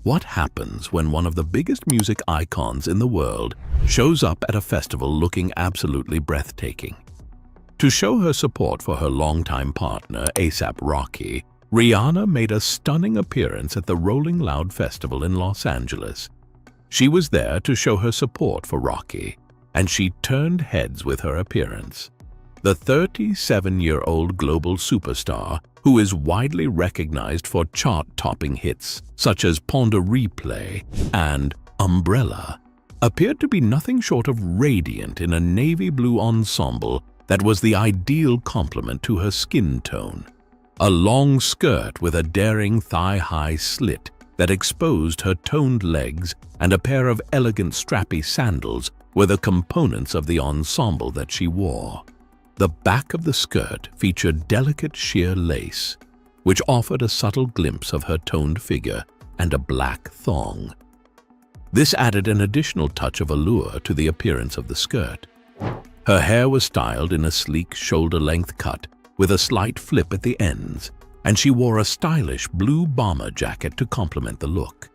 What happens when one of the biggest music icons in the world shows up at a festival looking absolutely breathtaking? To show her support for her longtime partner, A$AP Rocky, Rihanna made a stunning appearance at the Rolling Loud Festival in Los Angeles. She was there to show her support for Rocky, and she turned heads with her appearance. The 37-year-old global superstar, who is widely recognized for chart-topping hits such as Pon de Replay and Umbrella, appeared to be nothing short of radiant in a navy blue ensemble that was the ideal complement to her skin tone. A long skirt with a daring thigh-high slit that exposed her toned legs and a pair of elegant strappy sandals were the components of the ensemble that she wore. The back of the skirt featured delicate sheer lace, which offered a subtle glimpse of her toned figure, and a black thong. This added an additional touch of allure to the appearance of the skirt. Her hair was styled in a sleek shoulder-length cut with a slight flip at the ends, and she wore a stylish blue bomber jacket to complement the look.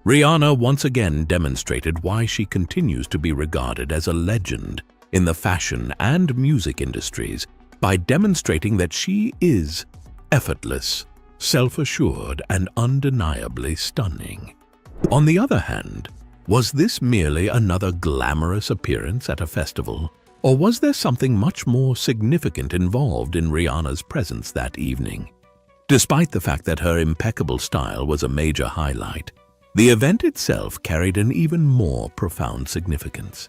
Rihanna once again demonstrated why she continues to be regarded as a legend in the fashion and music industries by demonstrating that she is effortless, self-assured, and undeniably stunning. On the other hand, was this merely another glamorous appearance at a festival, or was there something much more significant involved in Rihanna's presence that evening? Despite the fact that her impeccable style was a major highlight, the event itself carried an even more profound significance.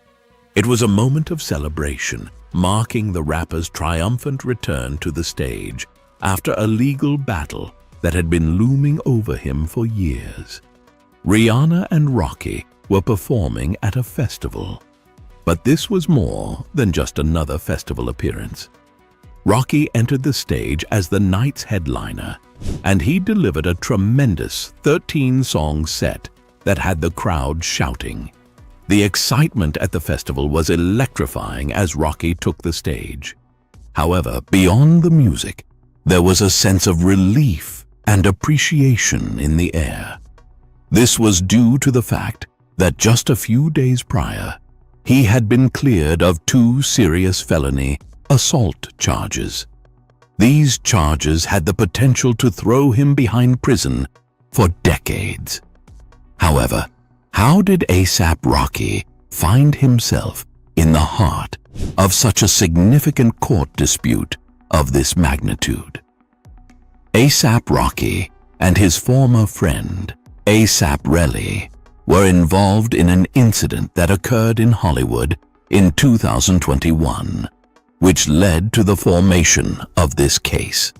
It was a moment of celebration, marking the rapper's triumphant return to the stage after a legal battle that had been looming over him for years. Rihanna and Rocky were performing at a festival, but this was more than just another festival appearance. Rocky entered the stage as the night's headliner, and he delivered a tremendous 13-song set that had the crowd shouting. The excitement at the festival was electrifying as Rocky took the stage. However, beyond the music, there was a sense of relief and appreciation in the air. This was due to the fact that just a few days prior, he had been cleared of 2 serious felony assault charges. These charges had the potential to throw him behind prison for decades. However, how did A$AP Rocky find himself in the heart of such a significant court dispute of this magnitude? A$AP Rocky and his former friend, A$AP Relly, were involved in an incident that occurred in Hollywood in 2021, which led to the formation of this case.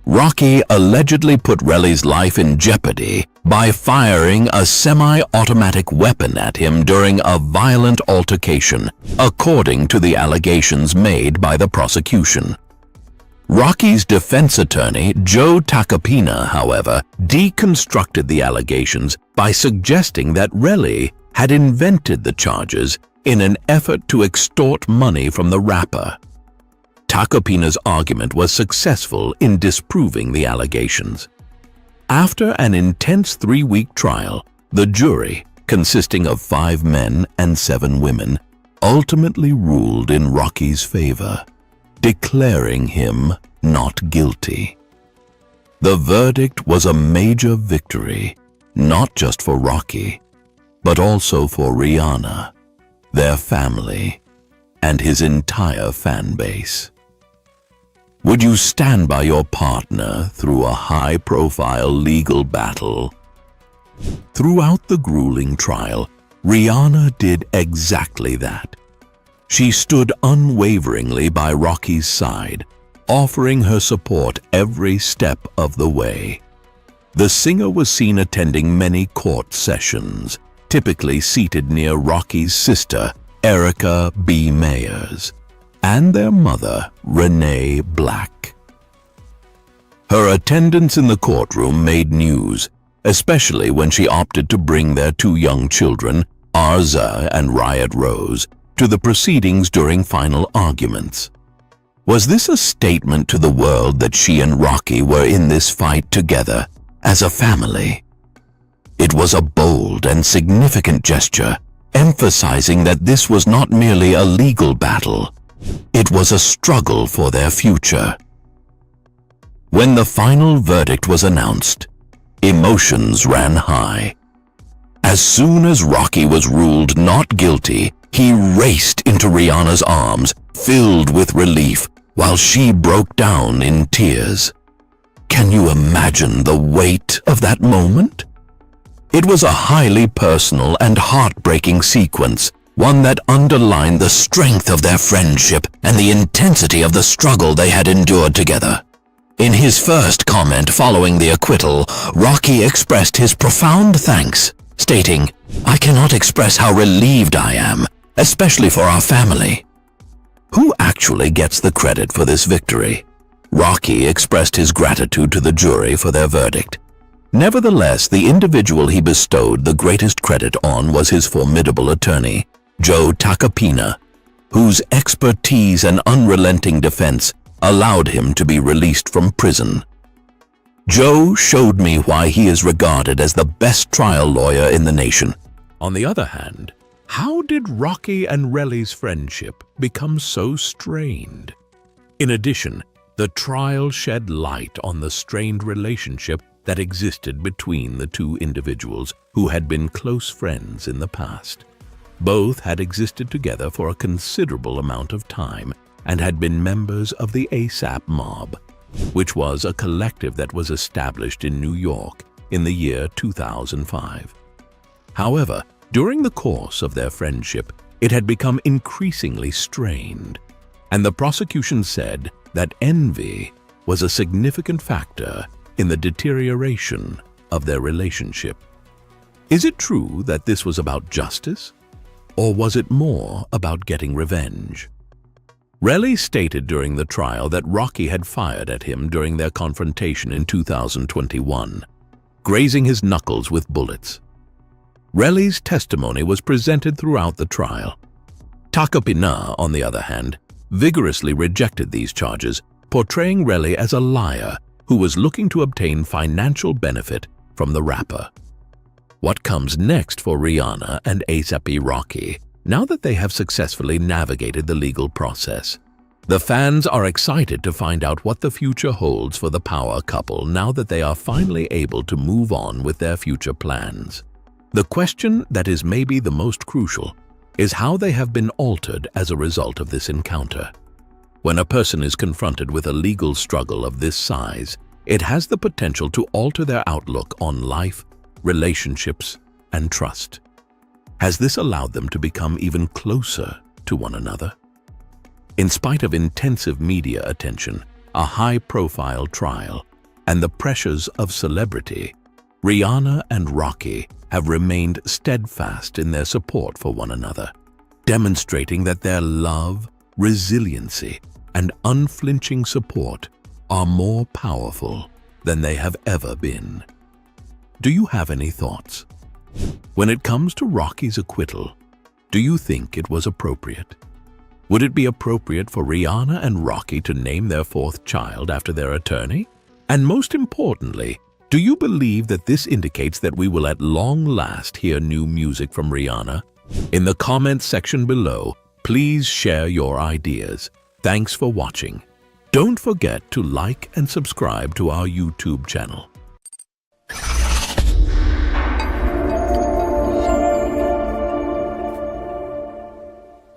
Rocky allegedly put Relly's life in jeopardy by firing a semi-automatic weapon at him during a violent altercation, according to the allegations made by the prosecution. Rocky's defense attorney, Joe Tacopina, however, deconstructed the allegations by suggesting that Relly had invented the charges in an effort to extort money from the rapper. Tacopina's argument was successful in disproving the allegations. After an intense 3-week trial, the jury, consisting of 5 men and 7 women, ultimately ruled in Rocky's favor, declaring him not guilty. The verdict was a major victory, not just for Rocky, but also for Rihanna, their family, and his entire fan base. Would you stand by your partner through a high-profile legal battle? Throughout the grueling trial, Rihanna did exactly that. She stood unwaveringly by Rocky's side, offering her support every step of the way. The singer was seen attending many court sessions, typically seated near Rocky's sister, Erica B. Mayers, and their mother, Renee Black. Her attendance in the courtroom made news, especially when she opted to bring their 2 young children, Arza and Riot Rose, to the proceedings during final arguments. Was this a statement to the world that she and Rocky were in this fight together, as a family? It was a bold and significant gesture, emphasizing that this was not merely a legal battle. It was a struggle for their future. When the final verdict was announced, emotions ran high. As soon as Rocky was ruled not guilty, he raced into Rihanna's arms, filled with relief, while she broke down in tears. Can you imagine the weight of that moment? It was a highly personal and heartbreaking sequence, one that underlined the strength of their friendship and the intensity of the struggle they had endured together. In his first comment following the acquittal, Rocky expressed his profound thanks, stating, "I cannot express how relieved I am, especially for our family." Who actually gets the credit for this victory? Rocky expressed his gratitude to the jury for their verdict. Nevertheless, the individual he bestowed the greatest credit on was his formidable attorney, Joe Tacopina, whose expertise and unrelenting defense allowed him to be released from prison. Joe showed me why he is regarded as the best trial lawyer in the nation. On the other hand, how did Rocky and Relly's friendship become so strained? In addition, the trial shed light on the strained relationship that existed between the two individuals who had been close friends in the past. Both had existed together for a considerable amount of time and had been members of the ASAP mob, which was a collective that was established in New York in the year 2005. However, during the course of their friendship, it had become increasingly strained, and the prosecution said that envy was a significant factor in the deterioration of their relationship. Is it true that this was about justice, or was it more about getting revenge? Relly stated during the trial that Rocky had fired at him during their confrontation in 2021, grazing his knuckles with bullets. Relly's testimony was presented throughout the trial. Tacopina, on the other hand, vigorously rejected these charges, portraying Relly as a liar who was looking to obtain financial benefit from the rapper. What comes next for Rihanna and A$AP Rocky now that they have successfully navigated the legal process? The fans are excited to find out what the future holds for the power couple now that they are finally able to move on with their future plans. The question that is maybe the most crucial is how they have been altered as a result of this encounter. When a person is confronted with a legal struggle of this size, it has the potential to alter their outlook on life, relationships, and trust. Has this allowed them to become even closer to one another? In spite of intensive media attention, a high-profile trial, and the pressures of celebrity, Rihanna and Rocky have remained steadfast in their support for one another, demonstrating that their love, resiliency, and unflinching support are more powerful than they have ever been. Do you have any thoughts? When it comes to Rocky's acquittal, do you think it was appropriate? Would it be appropriate for Rihanna and Rocky to name their fourth child after their attorney? And most importantly, do you believe that this indicates that we will at long last hear new music from Rihanna? In the comments section below, please share your ideas. Thanks for watching. Don't forget to like and subscribe to our YouTube channel.